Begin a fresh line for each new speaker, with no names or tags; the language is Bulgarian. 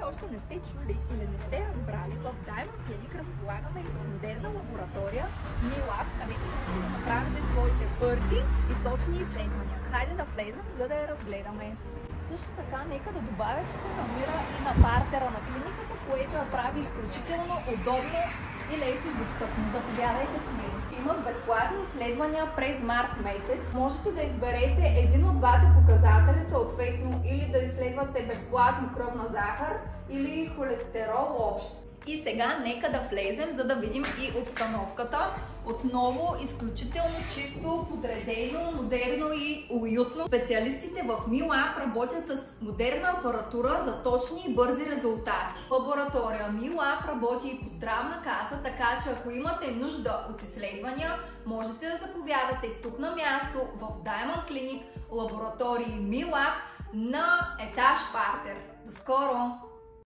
още не сте чули или не сте разбрали, в Diamond Clinic разполагаме и с модерна лаборатория MILAB, където можете да направите своите бързи и точни изследвания. Хайде да влезем, за да я разгледаме. Също така, нека да добавя, че се намира и на партера на клиниката, което я прави изключително удобно и лесно достъпно. Заповядайте с мен. Има безплатни изследвания през март месец. Можете да изберете един от двата показателя, съответно или да изследвате безплатно кръвна захар или холестерол общ. И сега нека да влезем, за да видим и обстановката. Отново изключително чисто, подредено, модерно и уютно. Специалистите в MILAB работят с модерна апаратура за точни и бързи резултати. Лаборатория MILAB работи и по здравна каса, така че ако имате нужда от изследвания, можете да заповядате тук на място в Diamond Clinic, лаборатории MILAB на етаж партер. До скоро!